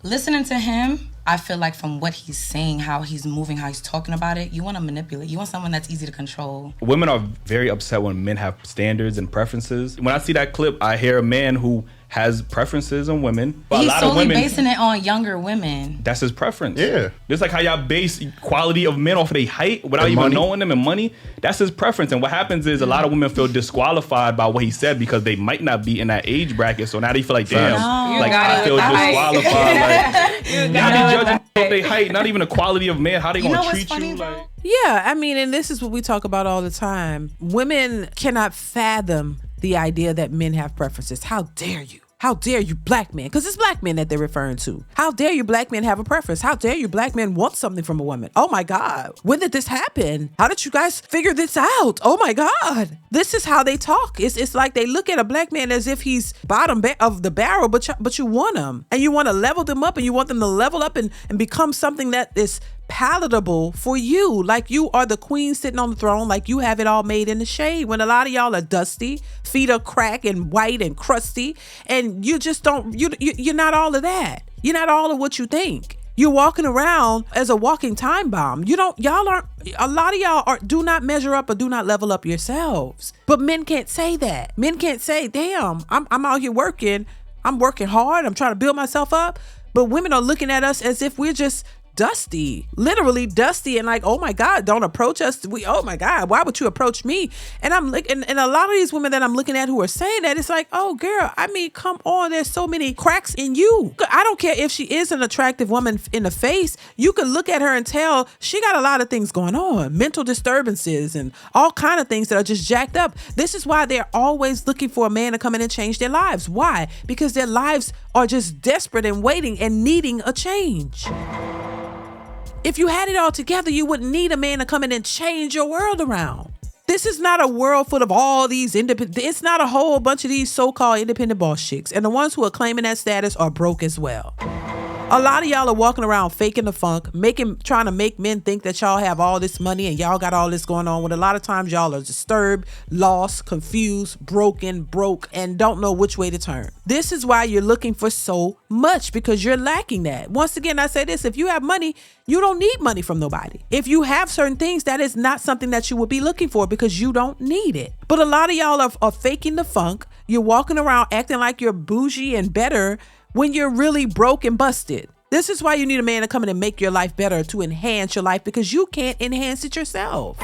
Listening to him, I feel like from what he's saying, how he's moving, how he's talking about it, you want to manipulate. You want someone that's easy to control. Women are very upset when men have standards and preferences. When I see that clip, I hear a man who has preferences on women. But He's a lot solely of women, basing it on younger women. That's his preference. Yeah. Just like how y'all base quality of men off of their height without And even money. knowing them and money. That's his preference. And what happens is a lot of women feel disqualified by what he said because they might not be in that age bracket. So now they feel like, damn, No. like You got I it feel with the disqualified. Like, You now got they it judging with the off their height, not even the quality of man. How they You know gonna what's treat funny, you? though? Like, Yeah, I mean, and this is what we talk about all the time. Women cannot fathom the idea that men have preferences. How dare you? How dare you black men? Because it's black men that they're referring to. How dare you black men have a preference? How dare you black men want something from a woman? Oh my God. When did this happen? How did you guys figure this out? Oh my God. This is how they talk. It's like they look at a black man as if he's bottom of the barrel, but you want him. And you want to level them up and you want them to level up and become something that is palatable for you. Like you are the queen sitting on the throne, like you have it all made in the shade, when a lot of y'all are dusty, feet are cracked and white and crusty, and you just don't, you're not all of that. You're not all of what you think. You're walking around as a walking time bomb. Y'all aren't, a lot of y'all do not measure up or do not level up yourselves. But men can't say that. Men can't say, damn, I'm out here working. I'm working hard. I'm trying to build myself up. But women are looking at us as if we're just dusty, literally dusty, and like, oh my God, don't approach us. Oh my God, why would you approach me? And I'm looking, and a lot of these women that I'm looking at who are saying that, it's like, oh girl, I mean, come on, there's so many cracks in you. I don't care if she is an attractive woman in the face, you can look at her and tell she got a lot of things going on, mental disturbances and all kind of things that are just jacked up. This is why they're always looking for a man to come in and change their lives. Why? Because their lives are just desperate and waiting and needing a change. If you had it all together, you wouldn't need a man to come in and change your world around. This is not a world full of all these it's not a whole bunch of these so-called independent boss chicks. And the ones who are claiming that status are broke as well. A lot of y'all are walking around faking the funk, trying to make men think that y'all have all this money and y'all got all this going on, when a lot of times y'all are disturbed, lost, confused, broken, broke, and don't know which way to turn. This is why you're looking for so much, because you're lacking that. Once again, I say this, if you have money, you don't need money from nobody. If you have certain things, that is not something that you would be looking for because you don't need it. But a lot of y'all are faking the funk. You're walking around acting like you're bougie and better when you're really broke and busted. This is why you need a man to come in and make your life better, to enhance your life, because you can't enhance it yourself.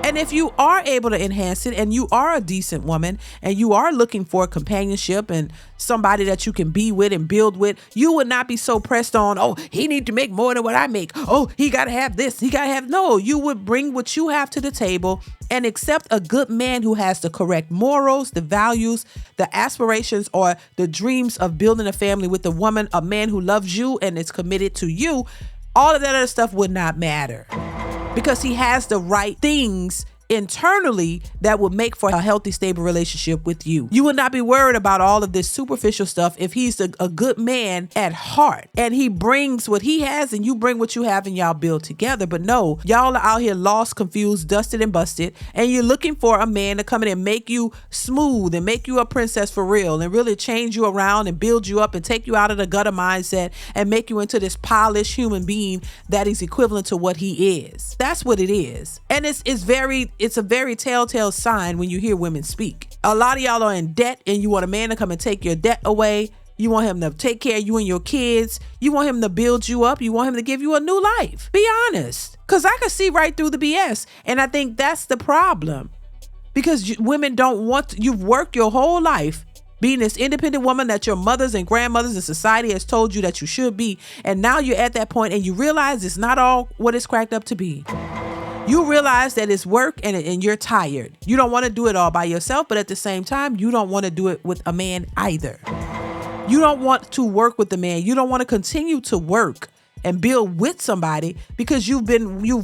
And if you are able to enhance it and you are a decent woman and you are looking for companionship and somebody that you can be with and build with, you would not be so pressed on, oh, he need to make more than what I make. Oh, he got to have this. He got to have, no, you would bring what you have to the table and accept a good man who has the correct morals, the values, the aspirations, or the dreams of building a family with a woman, a man who loves you and is committed to you. All of that other stuff would not matter, because he has the right things internally that would make for a healthy, stable relationship with you. You would not be worried about all of this superficial stuff if he's a good man at heart and he brings what he has and you bring what you have and y'all build together. But no, y'all are out here lost, confused, dusted, and busted, and you're looking for a man to come in and make you smooth and make you a princess for real and really change you around and build you up and take you out of the gutter mindset and make you into this polished human being that is equivalent to what he is. That's what it is. And it's a very telltale sign when you hear women speak. A lot of y'all are in debt and you want a man to come and take your debt away. You want him to take care of you and your kids. You want him to build you up. You want him to give you a new life. Be honest. Because I can see right through the BS. And I think that's the problem. Because women don't want, you've worked your whole life being this independent woman that your mothers and grandmothers and society has told you that you should be. And now you're at that point and you realize it's not all what it's cracked up to be. You realize that it's work and you're tired. You don't want to do it all by yourself, but at the same time, you don't want to do it with a man either. You don't want to work with the man. You don't want to continue to work and build with somebody because you've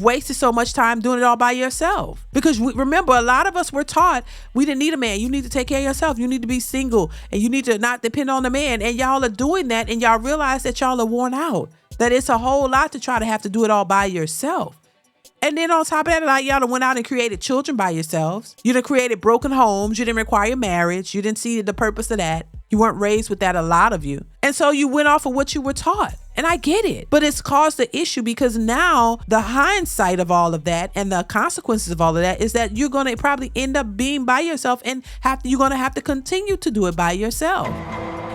wasted so much time doing it all by yourself. Because remember, a lot of us were taught we didn't need a man. You need to take care of yourself. You need to be single and you need to not depend on the man. And y'all are doing that and y'all realize that y'all are worn out, that it's a whole lot to try to have to do it all by yourself. And then on top of that, a lot of y'all done went out and created children by yourselves. You done created broken homes. You didn't require marriage. You didn't see the purpose of that. You weren't raised with that, a lot of you. And so you went off of what you were taught. And I get it. But it's caused the issue because now the hindsight of all of that and the consequences of all of that is that you're going to probably end up being by yourself and you're going to have to continue to do it by yourself.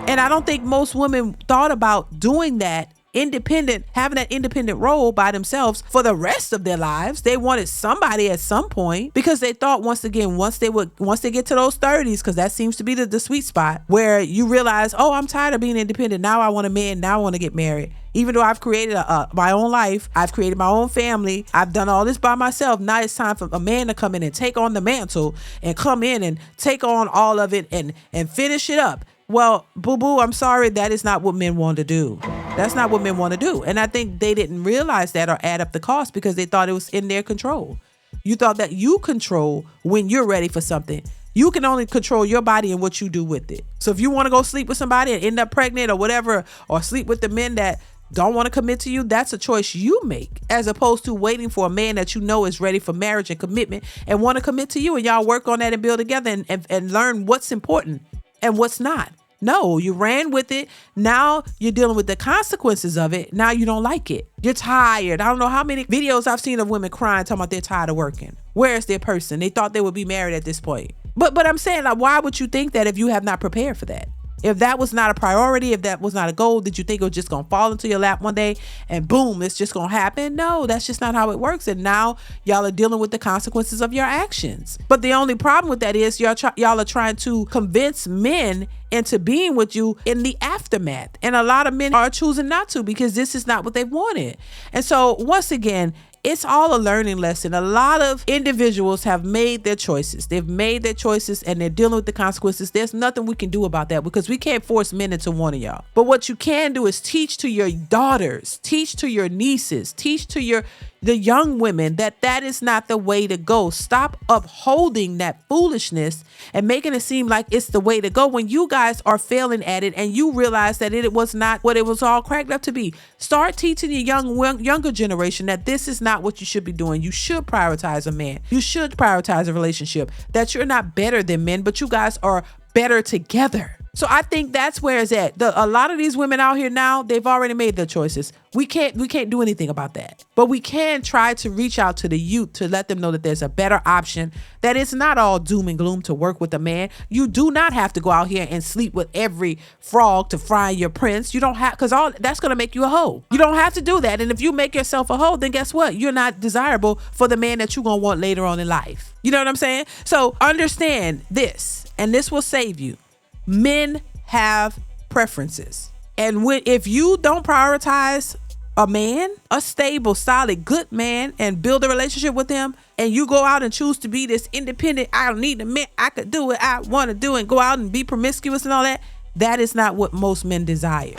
And I don't think most women thought about doing that independent, having that independent role by themselves for the rest of their lives. They wanted somebody at some point because they thought once they get to those 30s, because that seems to be the sweet spot where you realize, oh, I'm tired of being independent. Now I want a man. Now I want to get married. Even though I've created my own life, I've created my own family, I've done all this by myself. Now it's time for a man to come in and take on the mantle and come in and take on all of it and finish it up. Well, boo-boo, I'm sorry, that is not what men want to do. That's not what men want to do. And I think they didn't realize that or add up the cost because they thought it was in their control. You thought that you control when you're ready for something. You can only control your body and what you do with it. So if you want to go sleep with somebody and end up pregnant or whatever, or sleep with the men that don't want to commit to you, that's a choice you make, as opposed to waiting for a man that you know is ready for marriage and commitment and want to commit to you, and y'all work on that and build together and learn what's important and what's not. No, you ran with it. Now you're dealing with the consequences of it. Now you don't like it. You're tired. I don't know how many videos I've seen of women crying, talking about they're tired of working. Where is their person? They thought they would be married at this point. But I'm saying, like, why would you think that if you have not prepared for that? If that was not a priority, if that was not a goal, did you think it was just going to fall into your lap one day and boom, it's just going to happen? No, that's just not how it works. And now y'all are dealing with the consequences of your actions. But the only problem with that is y'all are trying to convince men into being with you in the aftermath. And a lot of men are choosing not to because this is not what they wanted. And so once again, it's all a learning lesson. A lot of individuals have made their choices. They've made their choices and they're dealing with the consequences. There's nothing we can do about that because we can't force men into one of y'all. But what you can do is teach to your daughters, teach to your nieces, teach to the young women that is not the way to go. Stop upholding that foolishness and making it seem like it's the way to go when you guys are failing at it and you realize that it was not what it was all cracked up to be. Start teaching the younger generation that this is not what you should be doing. You should prioritize a man. You should prioritize a relationship, that you're not better than men, but you guys are better together. So I think that's where it's at. A lot of these women out here now, they've already made their choices. We can't do anything about that. But we can try to reach out to the youth to let them know that there's a better option, that it's not all doom and gloom to work with a man. You do not have to go out here and sleep with every frog to fry your prince. You don't have, because all that's going to make you a hoe. You don't have to do that. And if you make yourself a hoe, then guess what? You're not desirable for the man that you're going to want later on in life. You know what I'm saying? So understand this, and this will save you. Men have preferences. And if you don't prioritize a man, a stable, solid, good man, and build a relationship with him, and you go out and choose to be this independent, I don't need a man, I could do what I want to do, and go out and be promiscuous and all that, that is not what most men desire.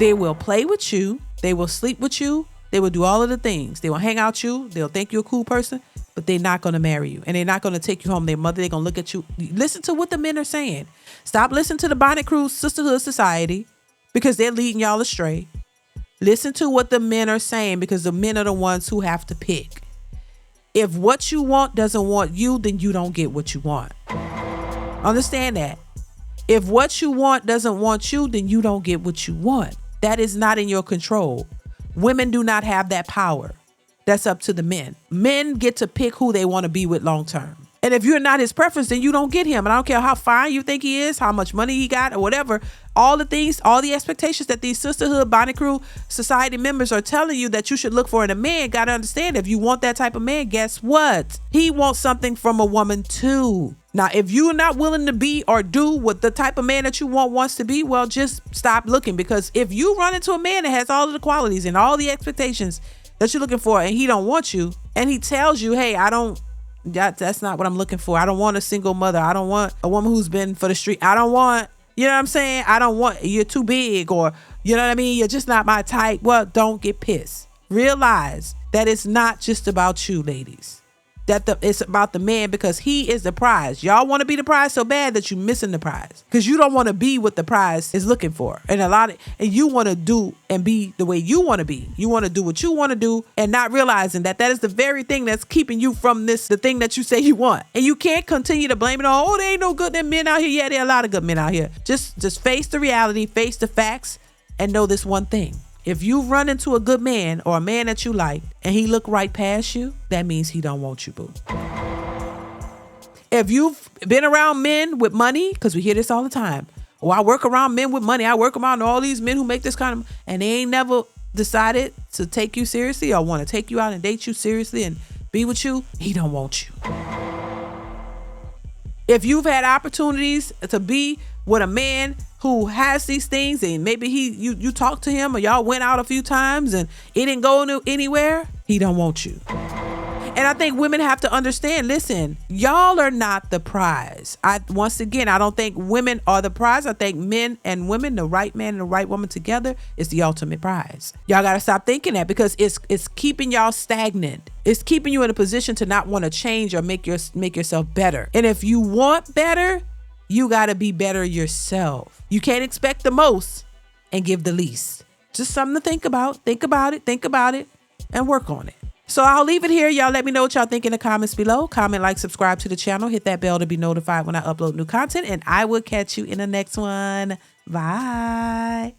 They will play with you. They will sleep with you. They will do all of the things. They will hang out with you. They'll think you're a cool person, but they're not going to marry you. And they're not going to take you home. Their mother, they're going to look at you. Listen to what the men are saying. Stop listening to the Bonnet Crew Sisterhood Society because they're leading y'all astray. Listen to what the men are saying because the men are the ones who have to pick. If what you want doesn't want you, then you don't get what you want. Understand that. If what you want doesn't want you, then you don't get what you want. That is not in your control. Women do not have that power. That's up to the men. Men get to pick who they want to be with long term. And if you're not his preference, then you don't get him. And I don't care how fine you think he is, how much money he got, or whatever. All the things, all the expectations that these Sisterhood Bonnet Crew Society members are telling you that you should look for in a man, got to understand, if you want that type of man, guess what? He wants something from a woman too. Now, if you're not willing to be or do what the type of man that you want wants to be, well, just stop looking. Because if you run into a man that has all of the qualities and all the expectations that you're looking for, and he don't want you, and he tells you, hey, that's not what I'm looking for. I don't want a single mother. I don't want a woman who's been for the street. I don't want, you know what I'm saying? I don't want, you're too big, or, you know what I mean? You're just not my type. Well, don't get pissed. Realize that it's not just about you, ladies. that it's about the man because he is the prize. Y'all want to be the prize so bad that you missing the prize because you don't want to be what the prize is looking for. And you want to do and be the way you want to be. You want to do what you want to do and not realizing that is the very thing that's keeping you from the thing that you say you want. And you can't continue to blame it on, oh, there ain't no good men out here. Yeah, there are a lot of good men out here. Just face the reality, face the facts, and know this one thing. If you run into a good man or a man that you like and he look right past you, that means he don't want you, boo. If you've been around men with money, because we hear this all the time. Oh, I work around men with money. I work around all these men who make this kind of, and they ain't never decided to take you seriously or want to take you out and date you seriously and be with you, he don't want you. If you've had opportunities to be with a man who has these things and maybe you talked to him or y'all went out a few times and it didn't go anywhere, he don't want you. And I think women have to understand, listen, y'all are not the prize. Once again, I don't think women are the prize. I think men and women, the right man and the right woman together is the ultimate prize. Y'all got to stop thinking that because it's keeping y'all stagnant. It's keeping you in a position to not want to change or make yourself better. And if you want better, you got to be better yourself. You can't expect the most and give the least. Just something to think about. Think about it, and work on it. So I'll leave it here. Y'all let me know what y'all think in the comments below. Comment, like, subscribe to the channel. Hit that bell to be notified when I upload new content. And I will catch you in the next one. Bye.